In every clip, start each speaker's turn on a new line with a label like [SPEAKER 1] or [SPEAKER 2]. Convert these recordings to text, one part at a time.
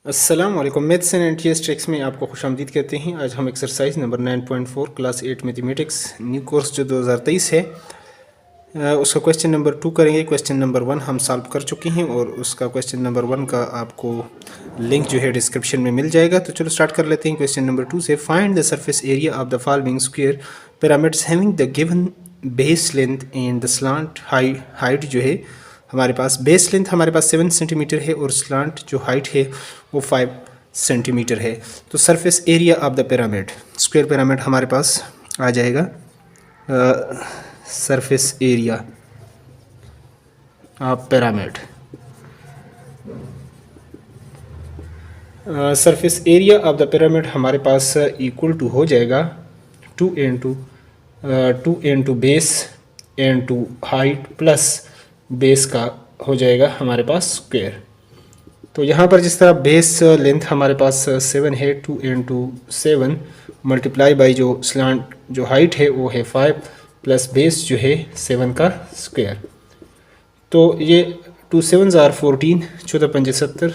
[SPEAKER 1] अस्सलाम वालेकुम। Maths and NTS tricks में आपको खुशामदीद कहते हैं। आज हम exercise number 9.4 class 8 mathematics new course जो 2023 है उसका क्वेश्चन नंबर 2 करेंगे। क्वेश्चन नंबर 1 हम सॉल्व कर चुके हैं और उसका क्वेश्चन नंबर 1 का आपको लिंक जो है डिस्क्रिप्शन में मिल जाएगा। तो चलो स्टार्ट कर लेते हैं। क्वेश्चन नंबर 2 से find the surface area of the following square pyramids having the given base length and the slant height जो है हमारे पास बेस लेंथ हमारे पास 7 सेंटीमीटर है और स्लांट जो हाइट है वो 5 सेंटीमीटर है। तो surface area of the pyramid square pyramid हमारे पास आ जाएगा surface area of pyramid. Surface area of the pyramid हमारे पास इक्वल टू हो जाएगा 2 into base into height plus base का हो जाएगा हमारे पास स्क्वायर। तो यहाँ पर जिस तरह बेस लेंथ हमारे पास 7 है, 2 इंटू 7 मल्टीप्लाई बाई जो स्लांट जो हाइट है वो है 5 प्लस बेस जो है 7 का स्क्वायर। तो ये 2 7 14, 14 5 70,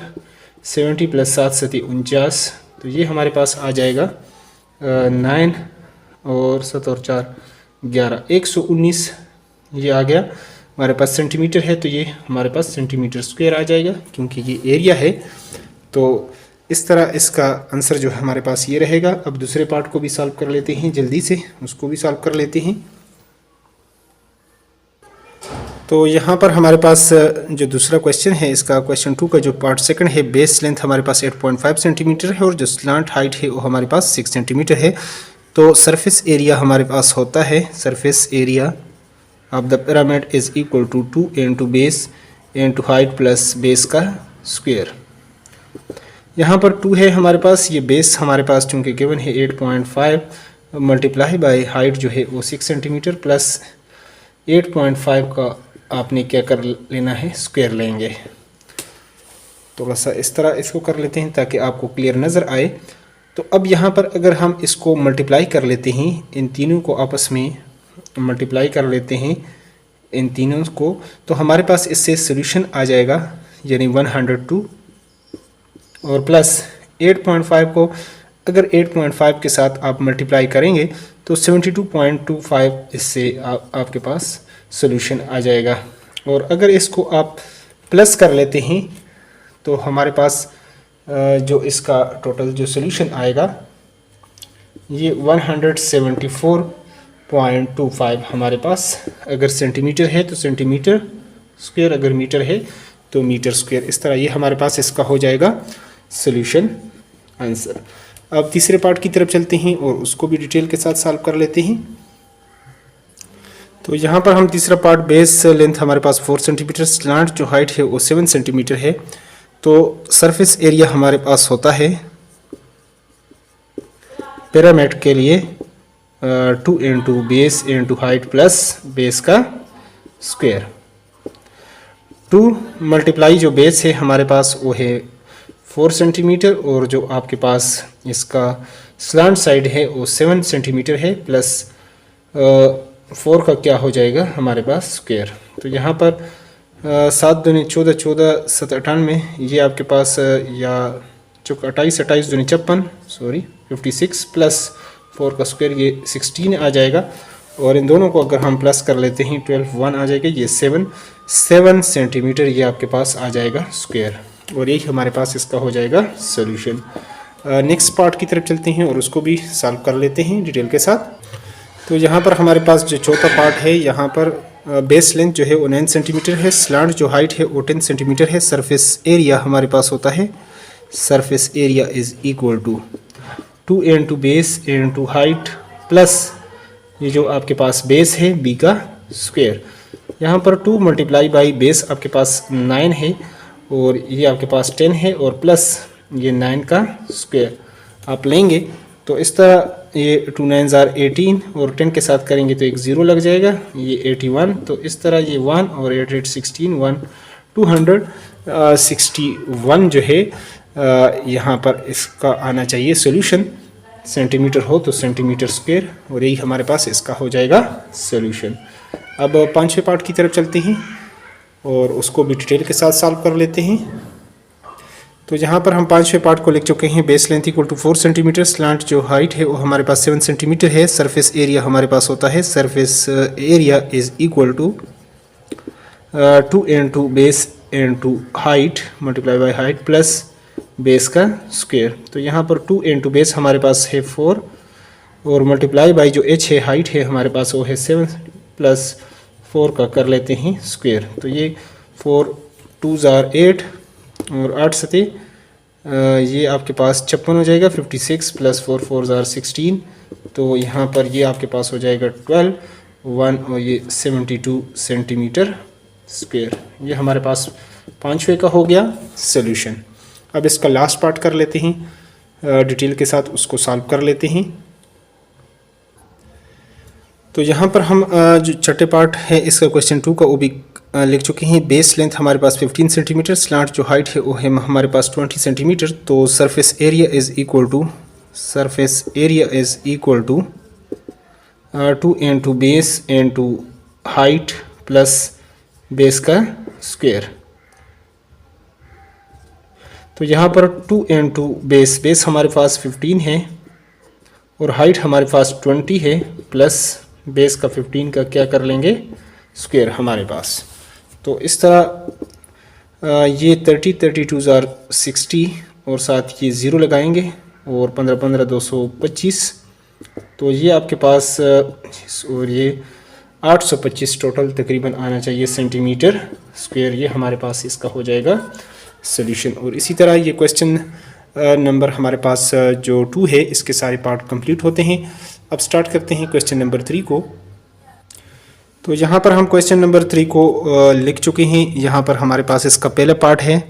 [SPEAKER 1] 70 प्लस 7 7 49। तो ये हमारे पास आ जाएगा 9 और 7 और 4 11, 119 ये आ गया हमारे पास सेंटीमीटर है। तो ये हमारे पास सेंटीमीटर स्क्वायर आ जाएगा क्योंकि ये एरिया है। तो इस तरह इसका आंसर जो है हमारे पास ये रहेगा। अब दूसरे पार्ट को भी सॉल्व कर लेते हैं, जल्दी से उसको भी सॉल्व कर लेते हैं। तो यहाँ पर हमारे पास जो दूसरा क्वेश्चन है इसका क्वेश्चन 2 का जो पार्ट सेकंड है, बेस लेंथ हमारे पास 8.5 सेंटीमीटर है और जो स्लांट हाइट है वो हमारे पास 6 सेंटीमीटर है। तो सरफेस एरिया हमारे पास होता है surface area of the pyramid is equal to 2 into base into height plus base का स्क्वायर। यहाँ पर 2 है हमारे पास, ये बेस हमारे पास चूँकि गिवन है 8.5 मल्टीप्लाई बाय हाइट जो है वो 6 सेंटीमीटर प्लस 8.5 का आपने क्या कर लेना है स्क्वायर लेंगे। थोड़ा सा इस तरह इसको कर लेते हैं ताकि आपको क्लियर नज़र आए। तो अब यहाँ पर अगर हम इसको मल्टीप्लाई कर लेते हैं, इन तीनों को आपस में मल्टीप्लाई कर लेते हैं इन तीनों को, तो हमारे पास इससे सोल्यूशन आ जाएगा यानी 102 और प्लस 8.5 को अगर 8.5 के साथ आप मल्टीप्लाई करेंगे तो 72.25 इससे आपके पास सोल्यूशन आ जाएगा। और अगर इसको आप प्लस कर लेते हैं तो हमारे पास जो इसका टोटल जो सोल्यूशन आएगा ये 174.25 हमारे पास अगर सेंटीमीटर है तो सेंटीमीटर स्क्वायर, अगर मीटर है तो मीटर स्क्वायर। इस तरह ये हमारे पास इसका हो जाएगा सोल्यूशन आंसर। अब तीसरे पार्ट की तरफ चलते हैं और उसको भी डिटेल के साथ सॉल्व कर लेते हैं। तो यहाँ पर हम तीसरा पार्ट बेस लेंथ हमारे पास 4 सेंटीमीटर, स्लांट जो हाइट है वो 7 सेंटीमीटर है। तो सरफेस एरिया हमारे पास होता है पिरामिड के लिए 2 into base into height plus base का स्क्वायर। 2 मल्टीप्लाई जो बेस है हमारे पास वो है 4 सेंटीमीटर और जो आपके पास इसका स्लांट साइड है वो 7 सेंटीमीटर है प्लस 4 का क्या हो जाएगा हमारे पास स्क्वायर। तो यहाँ पर 7 दूनी 14, 14 7 98 ये आपके पास या 28 28 दूनी 56 56 प्लस 4 का स्क्वायर ये 16 आ जाएगा। और इन दोनों को अगर हम प्लस कर लेते हैं 12 1 आ जाएगा, ये 7 सेंटीमीटर ये आपके पास आ जाएगा स्क्वायर। और यही हमारे पास इसका हो जाएगा सॉल्यूशन। नेक्स्ट पार्ट की तरफ चलते हैं और उसको भी सॉल्व कर लेते हैं डिटेल के साथ। तो यहाँ पर हमारे पास जो चौथा पार्ट है, यहाँ पर बेस लेंथ जो है वो 9 सेंटीमीटर है, स्लांट जो हाइट है वो 10 सेंटीमीटर है। सरफेस एरिया हमारे पास होता है surface area is equal to 2 into base into height plus ये जो आपके पास बेस है बी का स्क्वायर। यहाँ पर 2 मल्टीप्लाई बाई बेस आपके पास 9 है और ये आपके पास 10 है और प्लस ये 9 का स्क्वायर आप लेंगे। तो इस तरह ये 2 9s are 18 और 10 के साथ करेंगे तो एक 0 लग जाएगा, ये 81। तो इस तरह ये 1 और 8 8 16 1 261 जो है यहाँ पर इसका आना चाहिए सोल्यूशन। सेंटीमीटर हो तो सेंटीमीटर स्क्वायर और यही हमारे पास इसका हो जाएगा सोल्यूशन। अब पांचवें पार्ट की तरफ चलते हैं और उसको भी डिटेल के साथ सॉल्व कर लेते हैं। तो यहाँ पर हम पांचवें पार्ट को लिख चुके हैं। Base length equal to 4 centimetre, slant जो हाइट है वो हमारे पास 7 सेंटीमीटर है। सरफेस एरिया हमारे पास होता है, surface area is equal to 2 into base into height multiply by height plus base का स्क्वायर। तो यहाँ पर 2 इंटू बेस हमारे पास है 4 और मल्टीप्लाई बाई जो h है हाइट है हमारे पास वो है 7 प्लस 4 का कर लेते हैं स्क्वायर। तो ये 4 2 जार 8 और 8 सते ये आपके पास 56 हो जाएगा। 56 प्लस 4 4 जार 16। तो यहाँ पर ये आपके पास हो जाएगा 12 1 और ये 72 सेंटीमीटर स्क्वायर। ये हमारे पास पांचवे का हो गया सॉल्यूशन। अब इसका लास्ट पार्ट कर लेते हैं, डिटेल के साथ उसको सॉल्व कर लेते हैं। तो यहाँ पर हम जो छठे पार्ट है इसका क्वेश्चन 2 का वो भी लिख चुके हैं। बेस लेंथ हमारे पास 15 सेंटीमीटर, स्लांट जो हाइट है वो है हमारे पास 20 सेंटीमीटर। तो surface area is equal to 2 into base into height plus base का स्क्वायर। तो यहाँ पर 2 इंटू बेस हमारे पास 15 है और हाइट हमारे पास 20 है प्लस बेस का 15 का क्या कर लेंगे स्क्वायर हमारे पास। तो इस तरह ये 30 32 जार 60 और साथ ये 0 लगाएंगे और 15 15 225। तो ये आपके पास और ये 825 टोटल तकरीबन आना चाहिए सेंटीमीटर स्क्वायर। ये हमारे पास इसका हो जाएगा सॉल्यूशन। और इसी तरह ये क्वेश्चन नंबर हमारे पास जो 2 है इसके सारे पार्ट कंप्लीट होते हैं। अब स्टार्ट करते हैं क्वेश्चन नंबर 3 को। तो यहाँ पर हम क्वेश्चन नंबर 3 को लिख चुके हैं। यहाँ पर हमारे पास इसका पहला पार्ट है।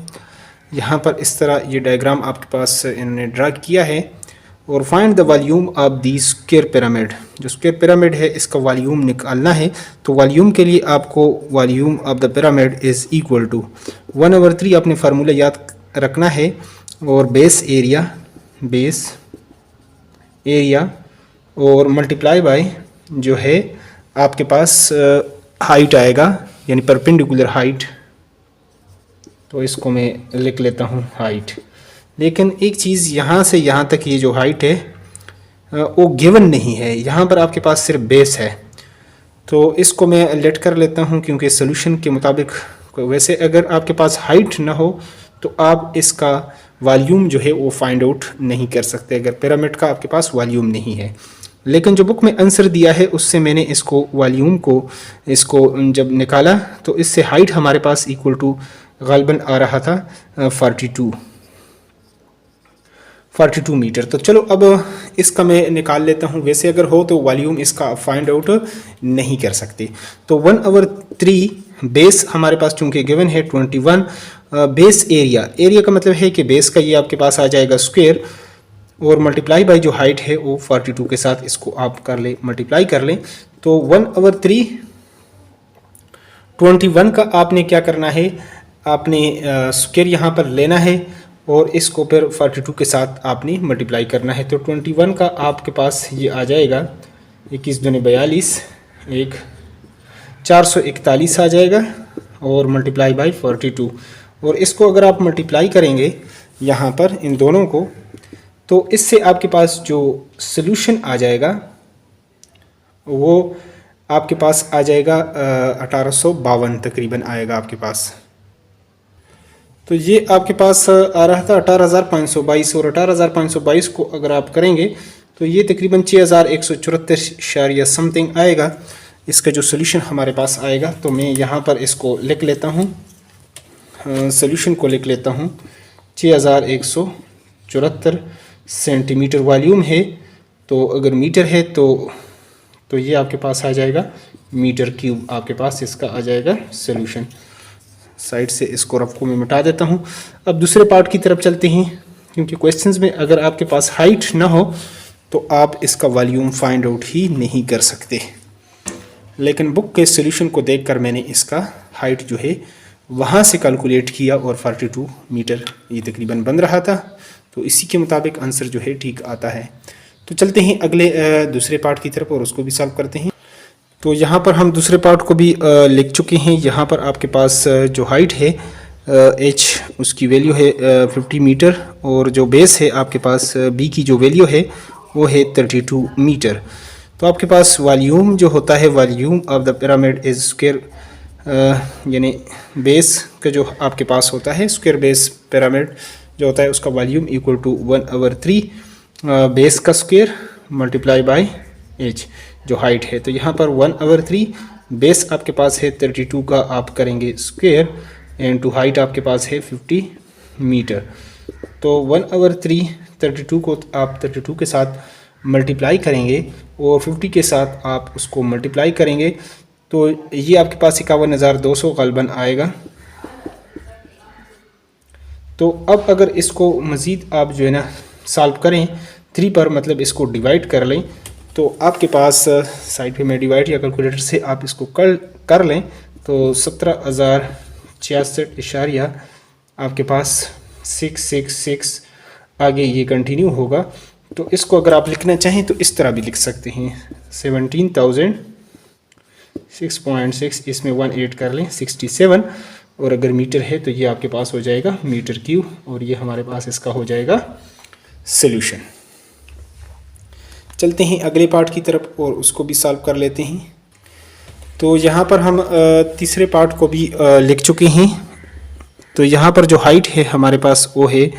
[SPEAKER 1] यहाँ पर इस तरह ये डायग्राम आपके पास इन्होंने ड्रा किया है। और find the volume of the square pyramid. जो स्क्वायर पिरामिड है इसका वॉल्यूम निकालना है। तो वॉल्यूम के लिए आपको volume of the pyramid is equal to 1/3 अपने फार्मूला याद रखना है और बेस एरिया और मल्टीप्लाई बाय जो है आपके पास हाइट आएगा यानी परपेंडिकुलर हाइट। तो इसको मैं लिख लेता हूँ हाइट। लेकिन एक चीज़ यहाँ से यहाँ तक ये जो हाइट है वो गिवन नहीं है, यहाँ पर आपके पास सिर्फ बेस है। तो इसको मैं लेट कर लेता हूँ क्योंकि सोल्यूशन के मुताबिक वैसे अगर आपके पास हाइट ना हो तो आप इसका वॉल्यूम जो है वो फाइंड आउट नहीं कर सकते अगर पिरामिड का आपके पास वॉल्यूम नहीं है। लेकिन जो बुक में आंसर दिया है उससे मैंने इसको वॉल्यूम को इसको जब निकाला तो इससे हाइट हमारे पास इक्वल टू गालिबन आ रहा था 42 मीटर। तो चलो अब इसका मैं निकाल लेता हूँ। वैसे अगर हो तो वॉल्यूम इसका फाइंड आउट नहीं कर सकते। तो 1/3 बेस हमारे पास चूंकि गिवन है 21। बेस एरिया का मतलब है कि बेस का ये आपके पास आ जाएगा स्क्वायर और मल्टीप्लाई बाय जो हाइट है वो 42 के साथ इसको आप कर ले मल्टीप्लाई कर लें। तो 1/3 21 का आपने क्या करना है, आपने स्क्वायर यहाँ पर लेना है और इसको फिर 42 के साथ आपने मल्टीप्लाई करना है। तो 21 का आपके पास ये आ जाएगा 21 दूनी 42 एक 441 आ जाएगा और मल्टीप्लाई बाय 42। और इसको अगर आप मल्टीप्लाई करेंगे यहाँ पर इन दोनों को तो इससे आपके पास जो सॉल्यूशन आ जाएगा वो आपके पास आ जाएगा 1852 तकरीबन आएगा आपके पास। तो ये आपके पास आ रहा था 18,522 और 18,522 को अगर आप करेंगे तो ये तकरीबन 6,174 समथिंग आएगा इसका जो सॉल्यूशन हमारे पास आएगा। तो मैं यहाँ पर इसको लिख लेता हूँ, सॉल्यूशन को लिख लेता हूँ 6,174 सेंटीमीटर वॉल्यूम है। तो अगर मीटर है तो ये आपके पास आ जाएगा मीटर क्यूब, आपके पास इसका आ जाएगा सॉल्यूशन। साइड से इसको रफ को मैं मिटा देता हूँ। अब दूसरे पार्ट की तरफ चलते हैं क्योंकि क्वेश्चंस में अगर आपके पास हाइट ना हो तो आप इसका वॉल्यूम फाइंड आउट ही नहीं कर सकते। लेकिन बुक के सॉल्यूशन को देखकर मैंने इसका हाइट जो है वहाँ से कैलकुलेट किया और 42 मीटर ये तकरीबन बन रहा था। तो इसी के मुताबिक आंसर जो है ठीक आता है। तो चलते हैं अगले दूसरे पार्ट की तरफ और उसको भी सॉल्व करते हैं। तो यहाँ पर हम दूसरे पार्ट को भी लिख चुके हैं। यहाँ पर आपके पास जो हाइट है एच उसकी वैल्यू है 50 मीटर और जो बेस है आपके पास बी की जो वैल्यू है वो है 32 मीटर। तो आपके पास वॉल्यूम जो होता है volume of the pyramid is square, यानी बेस का जो आपके पास होता है स्क्वायर बेस पिरामिड जो होता है उसका वॉल्यूम इक्वल टू 1/3 बेस का स्क्वायर मल्टीप्लाई बाय एच जो हाइट है। तो यहाँ पर 1/3 बेस आपके पास है 32 का आप करेंगे स्क्वायर एंड टू हाइट आपके पास है 50 मीटर। तो 1/3 32 को आप 32 के साथ मल्टीप्लाई करेंगे और 50 के साथ आप उसको मल्टीप्लाई करेंगे तो ये आपके पास 51,200 ग़ालिबन आएगा। तो अब अगर इसको मज़ीद आप जो है ना सॉल्व करें 3 पर, मतलब इसको डिवाइड कर लें, तो आपके पास साइड पे मैं डिवाइड या कैलकुलेटर से आप इसको कर लें तो 17,066 इशारिया आपके पास 666 आगे ये कंटिन्यू होगा। तो इसको अगर आप लिखना चाहें तो इस तरह भी लिख सकते हैं 17,006.6, इसमें 1 ऐड कर लें 67, और अगर मीटर है तो ये आपके पास हो जाएगा मीटर क्यूब, और ये हमारे पास इसका हो जाएगा सॉल्यूशन। चलते हैं अगले पार्ट की तरफ और उसको भी सॉल्व कर लेते हैं। तो यहाँ पर हम तीसरे पार्ट को भी लिख चुके हैं। तो यहाँ पर जो हाइट है हमारे पास वो है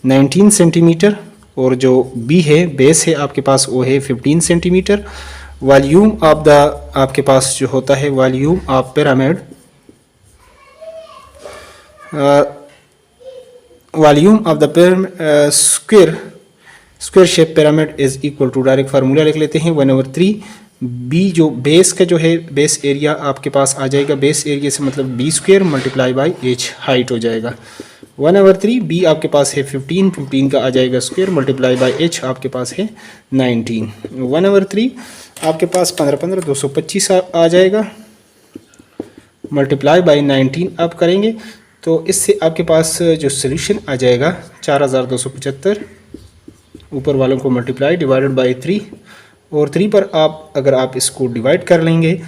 [SPEAKER 1] 19 सेंटीमीटर और जो बी है बेस है आपके पास वो है 15 सेंटीमीटर। वॉल्यूम ऑफ द आपके पास जो होता है volume of pyramid, volume of the square shape pyramid is equal to, direct formula लिख लेते हैं 1/3 बी जो बेस का जो है बेस एरिया आपके पास आ जाएगा, बेस एरिया से मतलब B square multiply by H height हो जाएगा। 1/3 बी आपके पास है 15 का आ जाएगा स्क्वायर मल्टीप्लाई बाई एच आपके पास है 19। 1/3 आपके पास 15 225 आ जाएगा मल्टीप्लाई बाई 19 आप करेंगे तो इससे आपके पास जो सोल्यूशन आ जाएगा 4275, ऊपर वालों को मल्टीप्लाई डिवाइडेड बाई 3, और 3 पर आप अगर आप इसको डिवाइड कर लेंगे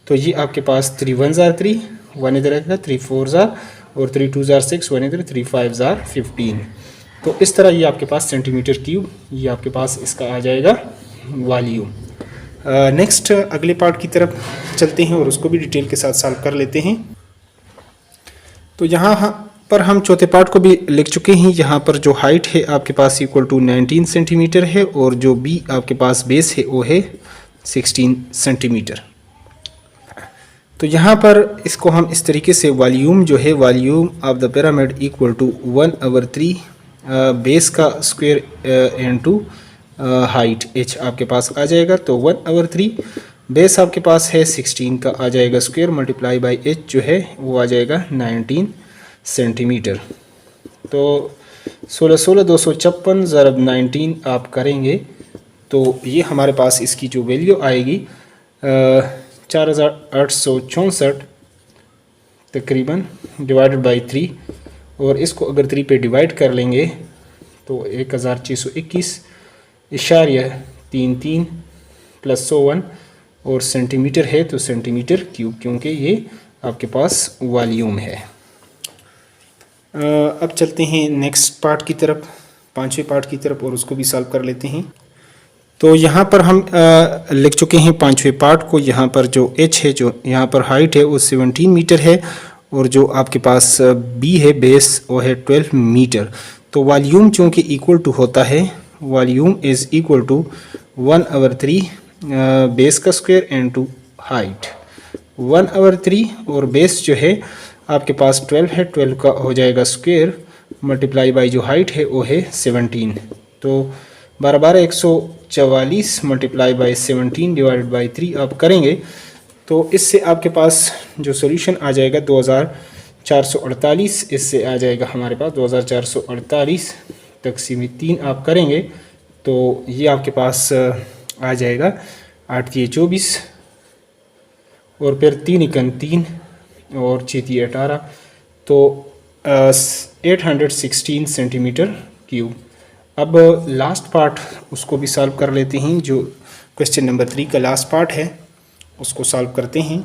[SPEAKER 1] तो ये आपके पास 3 1 जार 3, 1 इधर आएगा 3 4 जार, और 3 2 जार 6, 1 इधर 3 5 जार 15। तो इस तरह ये आपके पास सेंटीमीटर क्यूब ये आपके पास इसका आ जाएगा वॉल्यूम। नेक्स्ट अगले पार्ट की तरफ चलते हैं और उसको भी डिटेल के साथ सॉल्व कर लेते हैं। तो यहाँ पर हम चौथे पार्ट को भी लिख चुके हैं। यहाँ पर जो हाइट है आपके पास इक्वल टू 19 सेंटीमीटर है और जो बी आपके पास बेस है वो है 16 सेंटीमीटर। तो यहाँ पर इसको हम इस तरीके से वॉल्यूम जो है volume of the pyramid equal to 1/3 base का square and to height H आपके पास आ जाएगा। तो 1/3 बेस आपके पास है 16 का आ जाएगा स्क्वायर मल्टीप्लाई बाई एच जो है वो आ जाएगा 19 सेंटीमीटर। तो 16,256 ज़रब 19 आप करेंगे तो ये हमारे पास इसकी जो वैल्यू आएगी 4,864 तकरीबन डिवाइडेड बाई 3, और इसको अगर 3 पे डिवाइड कर लेंगे तो 1621.33 प्लस 101, और सेंटीमीटर है तो सेंटीमीटर क्यूब क्योंकि ये आपके पास वॉल्यूम है। अब चलते हैं नेक्स्ट पार्ट की तरफ, पांचवें पार्ट की तरफ, और उसको भी सॉल्व कर लेते हैं। तो यहाँ पर हम लिख चुके हैं पांचवें पार्ट को। यहाँ पर जो एच है जो यहाँ पर हाइट है वो 17 मीटर है और जो आपके पास बी है बेस वो है 12 मीटर। तो वॉल्यूम चूँकि इक्वल टू होता है volume is equal to 1/3 base का स्क्वायर एंड टू हाइट। 1/3 और बेस जो है आपके पास 12 है, 12 का हो जाएगा स्क्वायर मल्टीप्लाई बाई जो हाइट है वो है 17। तो 144 मल्टीप्लाई बाई 17 डिवाइडेड बाई 3 आप करेंगे तो इससे आपके पास जो सॉल्यूशन आ जाएगा 2448, इससे आ जाएगा हमारे पास 2448 तक़सीम 3 आप करेंगे तो ये आपके पास आ जाएगा 8 3 24 और फिर 3 1 3 और 6 3 18, तो 816 सेंटीमीटर क्यूब। अब लास्ट पार्ट उसको भी सॉल्व कर लेते हैं, जो क्वेश्चन नंबर 3 का लास्ट पार्ट है उसको सॉल्व करते हैं।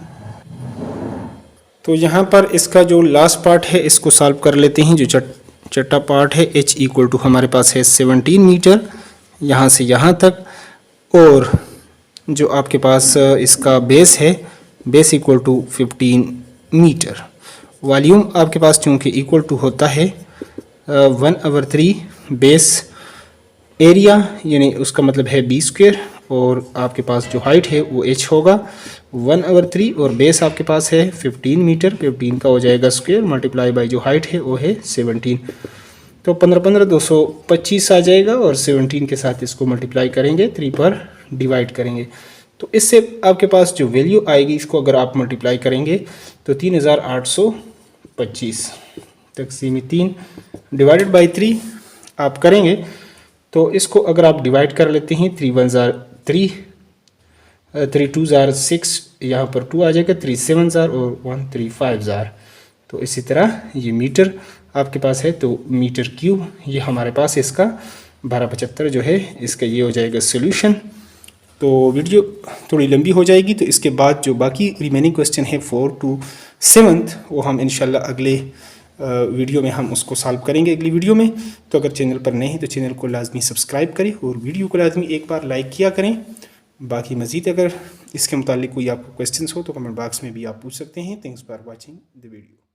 [SPEAKER 1] तो यहाँ पर इसका जो लास्ट पार्ट है इसको सॉल्व कर लेते हैं। जो छठा पार्ट है h इक्वल टू हमारे पास है 17 मीटर यहाँ से यहाँ तक, और जो आपके पास इसका बेस है, base equal to 15 metre. Volume आपके पास चूँकि इक्वल टू होता है 1/3 बेस एरिया, यानी उसका मतलब है b स्क्वायर, और आपके पास जो हाइट है वो h होगा 1/3, और बेस आपके पास है 15 मीटर, 15 का हो जाएगा स्क्वायर मल्टीप्लाई बाय जो हाइट है वो है 17। तो 15 225 आ जाएगा, और 17 के साथ इसको मल्टीप्लाई करेंगे, 3 पर डिवाइड करेंगे। तो इससे आपके पास जो वैल्यू आएगी, इसको अगर आप मल्टीप्लाई करेंगे तो 3825 तक़सीम 3 डिवाइडेड बाई 3 आप करेंगे। तो इसको अगर आप डिवाइड कर लेते हैं, 3 1 जार 3, 3 2 जार 6, यहाँ पर 2 आ जाएगा, 3 7 जार और 1 3 5 जार। तो इसी तरह ये मीटर आपके पास है, तो मीटर क्यूब ये हमारे पास इसका 1275 जो है इसका ये हो जाएगा सोल्यूशन। तो वीडियो थोड़ी लंबी हो जाएगी, तो इसके बाद जो बाकी रिमेनिंग क्वेश्चन है 4 to 7 वो हम इंशाल्लाह अगले वीडियो में हम उसको सॉल्व करेंगे अगली वीडियो में। तो अगर चैनल पर नए हैं तो चैनल को लाजमी सब्सक्राइब करें और वीडियो को लाजमी एक बार लाइक किया करें। बाकी मज़ीद अगर इसके मुतालिक कोई आपको क्वेश्चंस हो तो कमेंट बॉक्स में भी आप पूछ सकते हैं। Thanks for watching the video.